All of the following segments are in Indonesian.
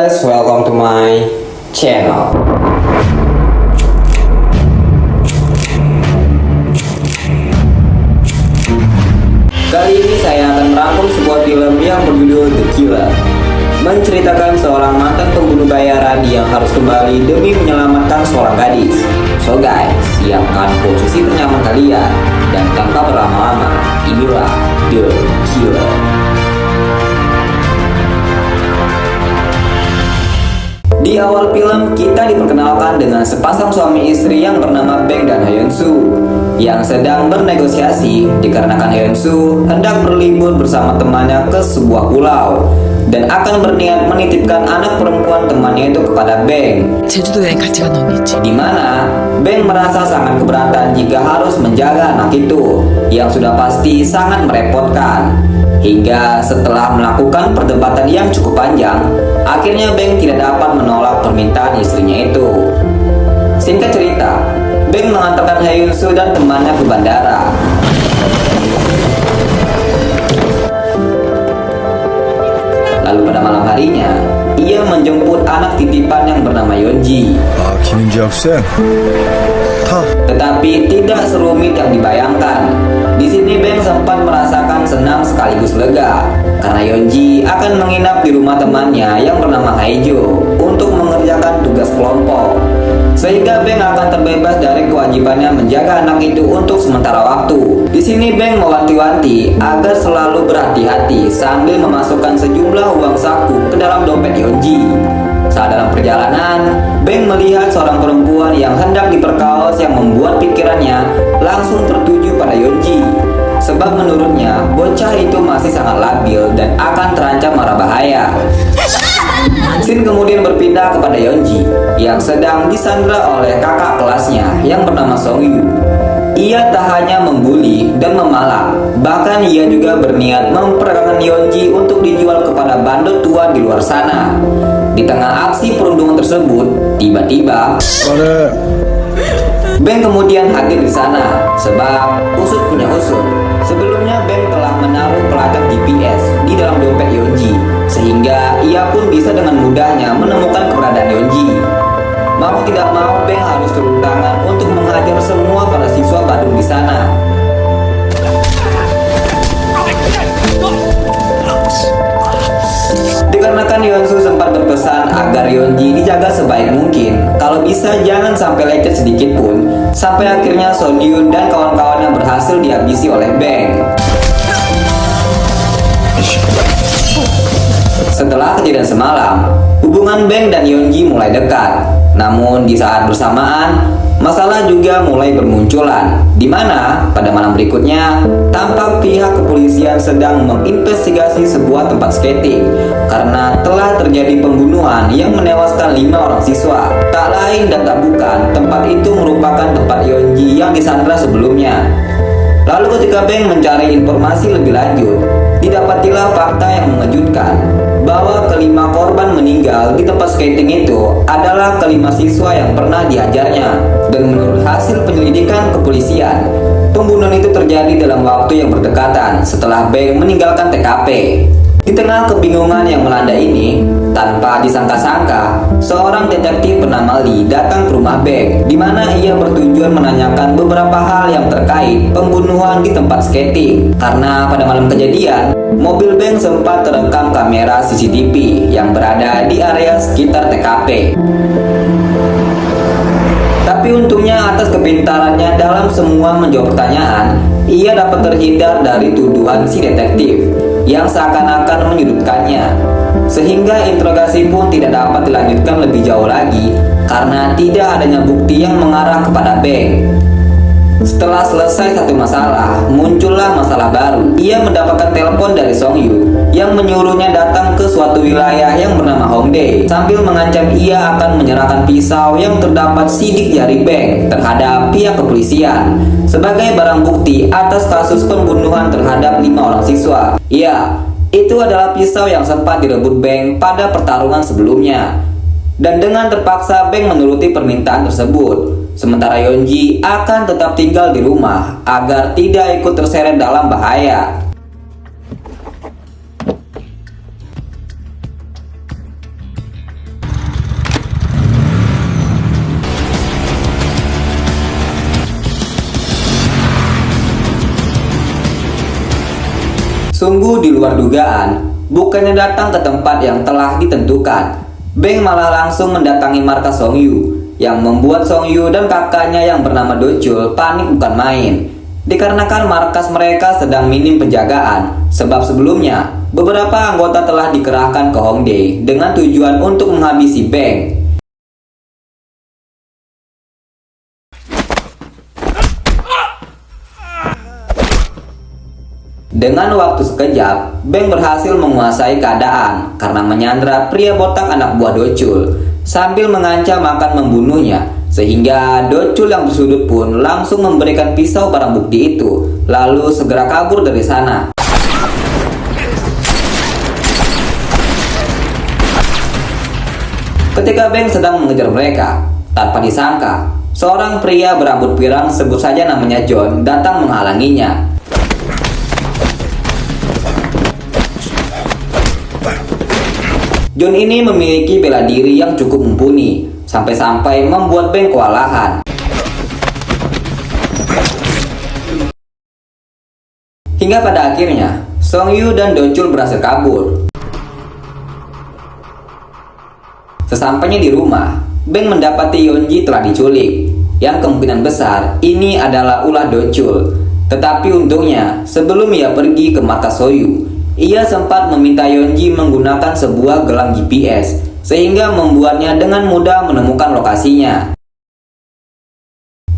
guys, welcome to my channel. Kali ini saya akan merangkum sebuah film yang berjudul The Killer, menceritakan seorang mantan pembunuh bayaran yang harus kembali demi menyelamatkan seorang gadis. So guys, siapkan posisi ternyaman kalian dan tanpa berlama-lama, inilah The Killer. Di awal film, kita diperkenalkan dengan sepasang suami istri yang bernama Beng dan Hyun-soo yang sedang bernegosiasi dikarenakan Hyun-soo hendak berlibur bersama temannya ke sebuah pulau dan akan berniat menitipkan anak perempuan temannya itu kepada Beng. 제주도 여행 같이 간 언니 있지? Di mana Beng merasa sangat keberatan jika harus menjaga anak itu yang sudah pasti sangat merepotkan. Hingga setelah melakukan perdebatan yang cukup panjang, akhirnya Beng tidak dapat menolak permintaan istrinya itu. Singkat cerita, Beng mengantarkan Hyun-soo dan temannya ke bandara. Lalu pada malam harinya, ia menjemput anak titipan yang bernama Yeonji. 김윤지 학생, 타. Tetapi tidak serumit yang dibayangkan. Di sini Beng sempat merasakan senang sekaligus lega karena Yeonji akan menginap di rumah temannya yang bernama Haejo untuk mengerjakan tugas kelompok. Sehingga Beng akan terbebas dari kewajibannya menjaga anak itu untuk sementara waktu. Di sini Beng mewanti-wanti agar selalu berhati-hati sambil memasukkan sejumlah uang saku ke dalam dompet Yeonji. Saat dalam perjalanan, Beng melihat seorang perempuan yang hendak diperkaos yang membuat pikirannya langsung tertuju pada Yeonji. Sebab menurutnya, bocah itu masih sangat labil dan akan terancam marah bahaya. Scene kemudian berpindah kepada Yeonji yang sedang disandra oleh kakak kelasnya yang bernama Songyu. Ia tak hanya membuli dan memalak, bahkan ia juga berniat memperdagangkan Yeonji untuk dijual kepada bandot tua di luar sana. Di tengah aksi perundungan tersebut, tiba-tiba Beng kemudian hadir di sana, sebab usut punya usut. Sebelumnya Beng telah menaruh pelacak GPS di dalam dompet Yeonji, sehingga ia pun bisa dengan mudahnya menemukan keberadaan Yeonji. Mau tidak mau, Beng harus turun tangan untuk menghajar semua para siswa Badung di sana. Dikarenakan Hyun-soo sempat berpesan agar Yeonji dijaga sebaik mungkin, kalau bisa jangan sampai lecet sedikit pun, sampai akhirnya Sonyu dan kawan-kawannya berhasil dihabisi oleh Beng. Setelah kejadian semalam, hubungan Beng dan Yeonji mulai dekat. Namun di saat bersamaan, masalah juga mulai bermunculan, di mana pada malam berikutnya tampak pihak kepolisian sedang menginvestigasi sebuah tempat skating karena telah terjadi pembunuhan yang menewaskan 5 orang siswa. Tak lain dan tak bukan, tempat itu merupakan tempat Yeonji yang disandra sebelumnya. Lalu ketika Beng mencari informasi lebih lanjut, didapatilah fakta yang mengejutkan bahwa kelima korban meninggal di tempat skating itu adalah kelima siswa yang pernah diajarnya. Dan menurut hasil penyelidikan kepolisian, pembunuhan itu terjadi dalam waktu yang berdekatan setelah Beng meninggalkan TKP. Di tengah kebingungan yang melanda ini, tanpa disangka-sangka, seorang detektif bernama Lee datang ke rumah Beng, di mana ia bertujuan menanyakan beberapa hal yang terkait pembunuhan di tempat skating. Karena pada malam kejadian, mobil Beng sempat terekam kamera CCTV yang berada di area sekitar TKP. Tapi untungnya atas kepintarannya dalam semua menjawab pertanyaan, ia dapat terhindar dari tuduhan si detektif yang seakan-akan menyudutkannya. Sehingga interogasi pun tidak dapat dilanjutkan lebih jauh lagi karena tidak adanya bukti yang mengarah kepada Beng. Setelah selesai satu masalah, muncullah masalah baru. Ia mendapatkan telepon dari Songyu yang menyuruhnya datang ke suatu wilayah yang bernama Hongdae sambil mengancam ia akan menyerahkan pisau yang terdapat sidik jari Beng terhadap pihak kepolisian sebagai barang bukti atas kasus pembunuhan terhadap 5 orang siswa. Ya, itu adalah pisau yang sempat direbut Beng pada pertarungan sebelumnya. Dan dengan terpaksa Beng menuruti permintaan tersebut. Sementara Yeonji akan tetap tinggal di rumah agar tidak ikut terseret dalam bahaya. Sungguh di luar dugaan, bukannya datang ke tempat yang telah ditentukan, Beng malah langsung mendatangi markas Song Yu, yang membuat Song Yu dan kakaknya yang bernama Docul panik bukan main. Dikarenakan markas mereka sedang minim penjagaan, sebab sebelumnya beberapa anggota telah dikerahkan ke Hongdae dengan tujuan untuk menghabisi Beng. Dengan waktu sekejap, Beng berhasil menguasai keadaan karena menyandra pria botak anak buah Docul sambil mengancam akan membunuhnya, sehingga Docul yang bersudut pun langsung memberikan pisau barang bukti itu, lalu segera kabur dari sana. Ketika Beng sedang mengejar mereka, tanpa disangka, seorang pria berambut pirang, sebut saja namanya John, datang menghalanginya. John ini memiliki bela diri yang cukup mumpuni, sampai-sampai membuat Beng kewalahan. Hingga pada akhirnya, Song Yu dan Docul berhasil kabur. Sesampainya di rumah, Beng mendapati Yeonji telah diculik, yang kemungkinan besar ini adalah ulah Docul. Tetapi untungnya, sebelum ia pergi ke markas Soyu, ia sempat meminta Yeonji menggunakan sebuah gelang GPS, sehingga membuatnya dengan mudah menemukan lokasinya.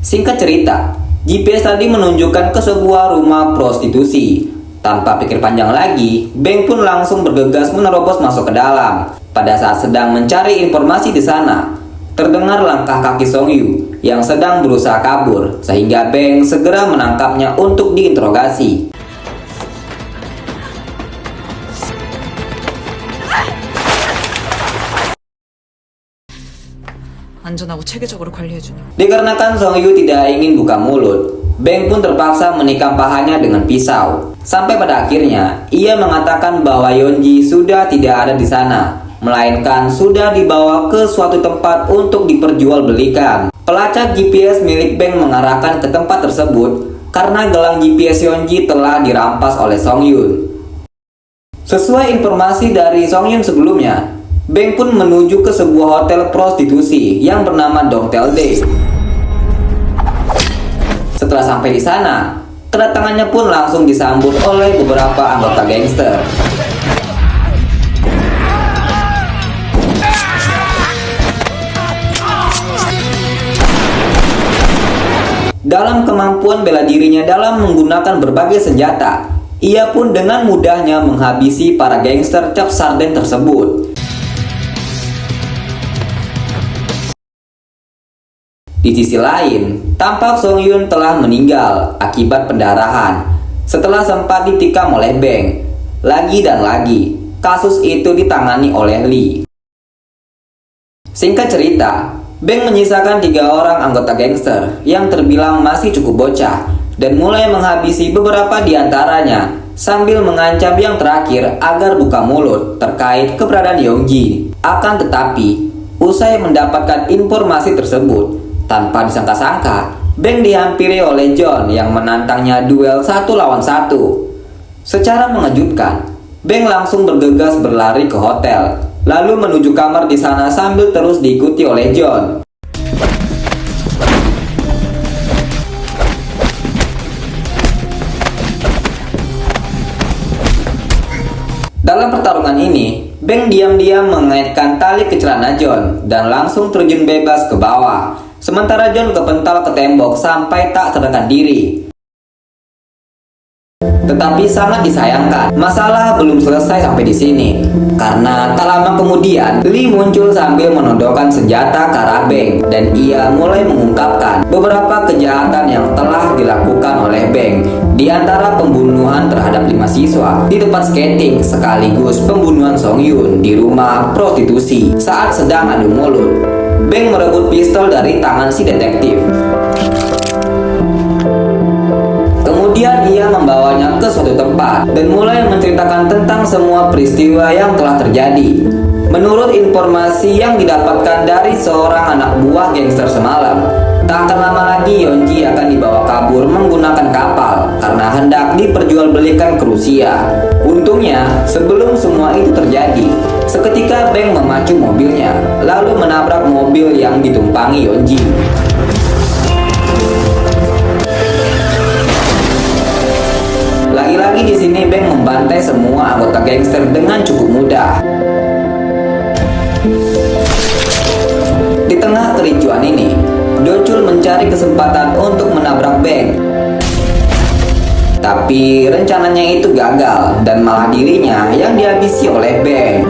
Singkat cerita, GPS tadi menunjukkan ke sebuah rumah prostitusi. Tanpa pikir panjang lagi, Beng pun langsung bergegas menerobos masuk ke dalam. Pada saat sedang mencari informasi di sana, terdengar langkah kaki Song Yu yang sedang berusaha kabur, sehingga Beng segera menangkapnya untuk diinterogasi. 안전하고 체계적으로 관리해주니. Dikarenakan Song Yu tidak ingin buka mulut, Beng pun terpaksa menikam pahanya dengan pisau. Sampai pada akhirnya, ia mengatakan bahwa Yeonji sudah tidak ada di sana, melainkan sudah dibawa ke suatu tempat untuk diperjualbelikan. Pelacak GPS milik Beng mengarahkan ke tempat tersebut karena gelang GPS Yeonji telah dirampas oleh Song Yun. Sesuai informasi dari Song Yun sebelumnya, Beng pun menuju ke sebuah hotel prostitusi yang bernama Dongtail Day. Setelah sampai di sana, kedatangannya pun langsung disambut oleh beberapa anggota gangster. Dalam kemampuan bela dirinya dalam menggunakan berbagai senjata, ia pun dengan mudahnya menghabisi para gangster cap sarden tersebut. Di sisi lain, tampak Song Yun telah meninggal akibat pendarahan setelah sempat ditikam oleh Beng. Lagi dan lagi, kasus itu ditangani oleh Lee. Singkat cerita, Beng menyisakan 3 orang anggota gangster yang terbilang masih cukup bocah dan mulai menghabisi beberapa di antaranya sambil mengancam yang terakhir agar buka mulut terkait keberadaan Yeonji. Akan tetapi, usai mendapatkan informasi tersebut, tanpa disangka-sangka, Beng dihampiri oleh John yang menantangnya duel 1 lawan 1. Secara mengejutkan, Beng langsung bergegas berlari ke hotel, lalu menuju kamar di sana sambil terus diikuti oleh John. Dalam pertarungan ini, Beng diam-diam mengaitkan tali ke celana John dan langsung terjun bebas ke bawah. Sementara John kepental ke tembok sampai tak sadarkan diri. Tetapi sangat disayangkan, masalah belum selesai sampai di sini. Karena tak lama kemudian, Lee muncul sambil menodongkan senjata ke arah Beng dan ia mulai mengungkapkan beberapa kejahatan yang telah dilakukan oleh Beng, di antara pembunuhan terhadap 5 siswa di tempat skating sekaligus pembunuhan Song Yun di rumah prostitusi saat sedang adu mulut. Beng merebut pistol dari tangan si detektif. Kemudian ia membawanya ke suatu tempat dan mulai menceritakan tentang semua peristiwa yang telah terjadi. Menurut informasi yang didapatkan dari seorang anak buah gangster semalam, Tak akan lama lagi Yeonji akan dibawa kabur menggunakan kapal karena hendak diperjualbelikan ke Rusia. Untungnya, sebelum semua itu terjadi, seketika Bang memacu mobilnya, lalu menabrak mobil yang ditumpangi Yeonji. Lagi-lagi di sini Bang membantai semua anggota gangster dengan cukup mudah. Di tengah kericuan ini, Dochul mencari kesempatan untuk menabrak Bang. Tapi rencananya itu gagal dan malah dirinya yang dihabisi oleh Bang.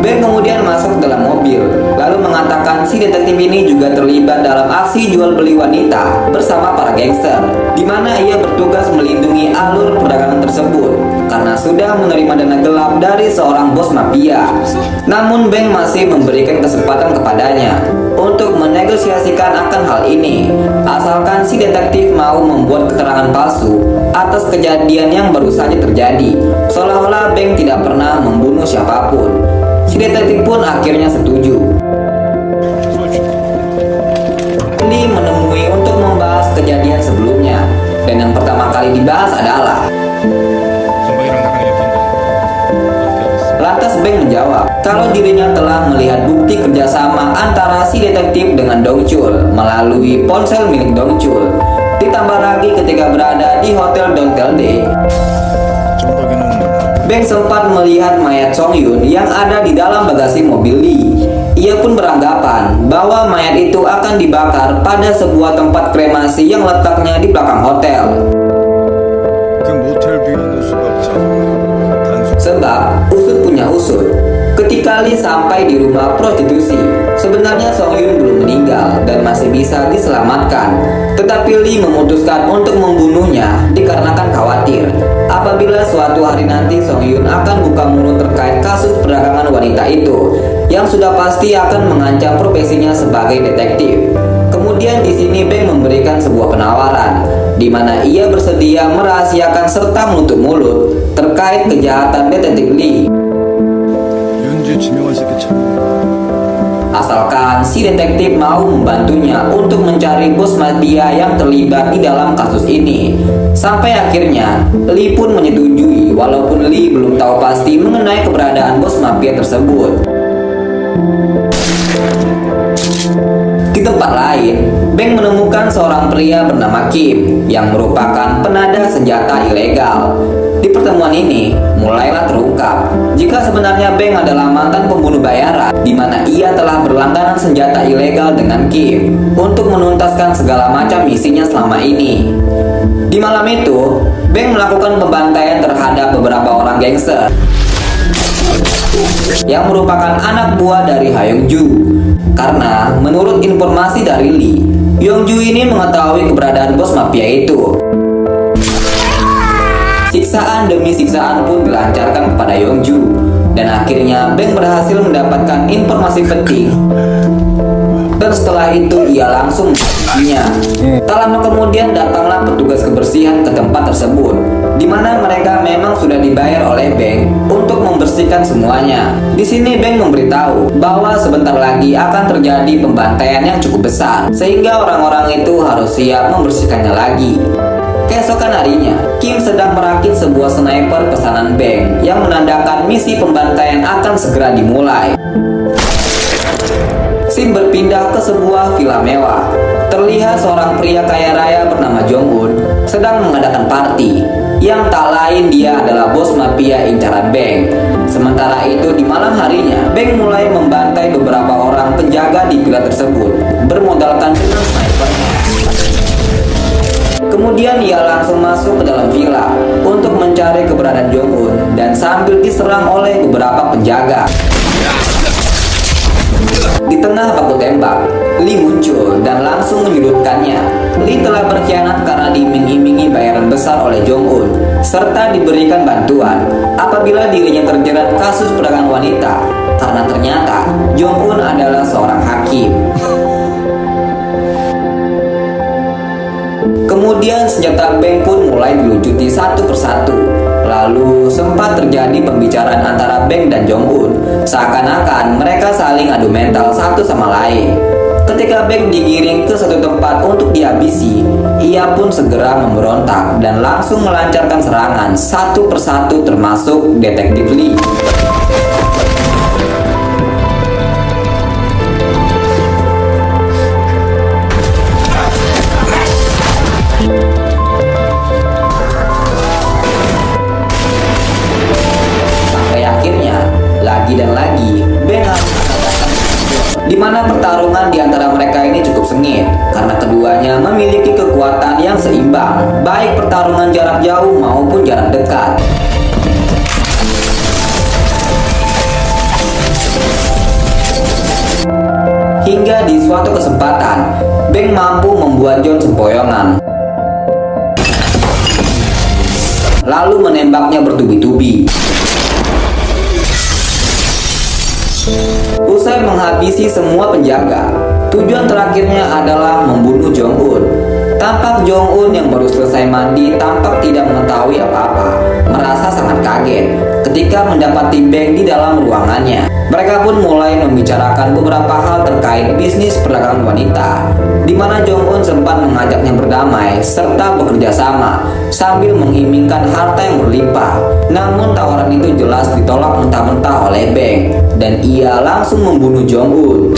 Bang kemudian masuk dalam mobil, lalu mengatakan si detektif ini juga terlibat dalam aksi jual beli wanita bersama para gangster, di mana ia bertugas melindungi alur perdagangan tersebut karena sudah menerima dana gelap dari seorang bos mafia. Namun Bang masih memberikan kesempatan kepadanya untuk menegosiasikan akan hal ini, asalkan si detektif mau membuat keterangan palsu atas kejadian yang baru saja terjadi, seolah-olah Bang tidak pernah membunuh siapapun. Si detektif pun akhirnya setuju. Lee menemui untuk membahas kejadian sebelumnya, dan yang pertama kali dibahas adalah lantas Bang menjawab kalau dirinya telah melihat bukti kerjasama antara si detektif dengan Dongchul melalui ponsel milik Dongchul. Ditambah lagi ketika berada di hotel Donteilde, Bang sempat melihat mayat Song Yun yang ada di dalam bagasi mobil Lee. Ia pun beranggapan bahwa mayat itu akan dibakar pada sebuah tempat kremasi yang letaknya di belakang hotel. Sebab usut punya usut, ketika Lee sampai di rumah prostitusi, sebenarnya Song Yun belum meninggal dan masih bisa diselamatkan. Tetapi Lee memutuskan untuk membunuhnya dikarenakan khawatir apabila suatu hari nanti Song Yun akan buka mulut terkait kasus perdagangan wanita itu, yang sudah pasti akan mengancam profesinya sebagai detektif. Kemudian di sini Bang memberikan sebuah penawaran, di mana ia bersedia merahasiakan serta menutup mulut terkait kejahatan detektif Lee, asalkan si detektif mau membantunya untuk mencari bos mafia yang terlibat di dalam kasus ini. Sampai akhirnya Lee pun menyetujui, walaupun Lee belum tahu pasti mengenai keberadaan bos mafia tersebut. Di tempat lain, Bang menemukan seorang pria bernama Kim yang merupakan penadah senjata ilegal. Di pertemuan ini, mulailah terungkap jika sebenarnya Bang adalah mantan pembunuh bayaran, di mana ia telah berlangganan senjata ilegal dengan Kim untuk menuntaskan segala macam misinya selama ini. Di malam itu, Bang melakukan pembantaian terhadap beberapa orang gangster yang merupakan anak buah dari Hyungju. Karena menurut informasi dari Lee, Hyungju ini mengetahui keberadaan bos mafia itu. Siksaan demi siksaan pun dilancarkan kepada Hyungju, dan akhirnya Bang berhasil mendapatkan informasi penting. Dan setelah itu ia langsung membunuhnya. Tak lama kemudian datanglah petugas kebersihan ke tempat tersebut, di mana mereka memang sudah dibayar oleh Bang untuk membersihkan semuanya. Di sini Bang memberitahu bahwa sebentar lagi akan terjadi pembantaian yang cukup besar, sehingga orang-orang itu harus siap membersihkannya lagi. Keesokan harinya, Kim sedang merakit sebuah sniper pesanan Bang yang menandakan misi pembantaian akan segera dimulai. Scene berpindah ke sebuah villa mewah. Terlihat seorang pria kaya raya bernama Jong-un sedang mengadakan party, yang tak lain dia adalah bos mafia incaran Bang. Sementara itu di malam harinya, Bang mulai membantai beberapa orang penjaga di villa tersebut bermodalkan dengan snipernya. Kemudian ia langsung masuk ke dalam villa untuk mencari keberadaan Jong-un dan sambil diserang oleh beberapa penjaga. Di tengah baku tembak, Lee muncul dan langsung menyudutkannya. Lee telah berkhianat karena diiming-imingi bayaran besar oleh Jong-un, serta diberikan bantuan apabila dirinya terjerat kasus perdagangan wanita, karena ternyata Jong-un adalah seorang hakim. Kemudian senjata Bang pun mulai dilucuti satu persatu. Lalu sempat terjadi pembicaraan antara Bang dan Jong-un, seakan-akan mereka saling adu mental satu sama lain. Ketika Beng digiring ke satu tempat untuk dihabisi, ia pun segera memberontak dan langsung melancarkan serangan satu persatu termasuk Detektif Lee. Sampai akhirnya, lagi dan lagi, Beng harus di mana pertarungan di antara mereka ini cukup sengit karena keduanya memiliki kekuatan yang seimbang, baik pertarungan jarak jauh maupun jarak dekat. Hingga di suatu kesempatan, Beng mampu membuat John sempoyongan, lalu menembaknya bertubi-tubi. Usai menghabisi semua penjaga, tujuan terakhirnya adalah membunuh Jong-un. Tampak Jong-un yang baru selesai mandi tampak tidak mengetahui apa-apa, merasa sangat kaget ketika mendapati Beng di dalam ruangannya. Mereka pun mulai membicarakan beberapa hal terkait bisnis perdagangan wanita, di mana Jong-un sempat mengajaknya berdamai serta bekerja sama sambil mengimingkan harta yang berlimpah. Namun tawaran itu jelas ditolak mentah-mentah oleh Beng dan ia langsung membunuh Jong-un.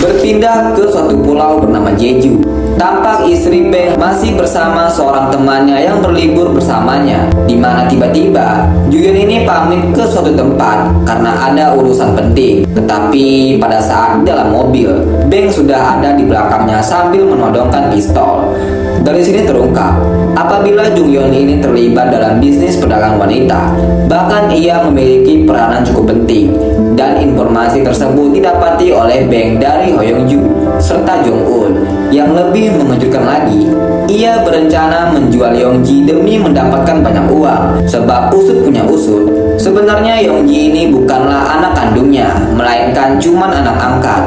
Berpindah ke suatu pulau bernama Jeju, tampak istri Beng masih bersama seorang temannya yang berlibur bersamanya, di mana tiba-tiba Juyun ini pamit ke suatu tempat karena ada urusan penting. Tetapi pada saat dalam mobil, Beng sudah ada di belakangnya sambil menodongkan pistol. Dari sini terungkap, apabila Jung Yeon ini terlibat dalam bisnis perdagangan wanita, bahkan ia memiliki peranan cukup penting, dan informasi tersebut didapati oleh Beng dari Ho Young Ju serta Jong Un. Yang lebih mengejutkan lagi, ia berencana menjual Yong Ji demi mendapatkan banyak uang, sebab usut punya usut. Sebenarnya Yong Ji ini bukanlah anak kandungnya, melainkan cuman anak angkat.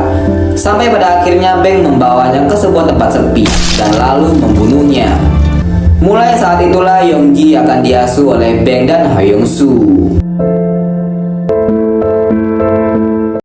Sampai pada akhirnya Beng membawanya ke sebuah tempat sepi dan lalu membunuhnya. Mulai saat itulah Yong Ji akan diasuh oleh Beng dan Ho Young Soo.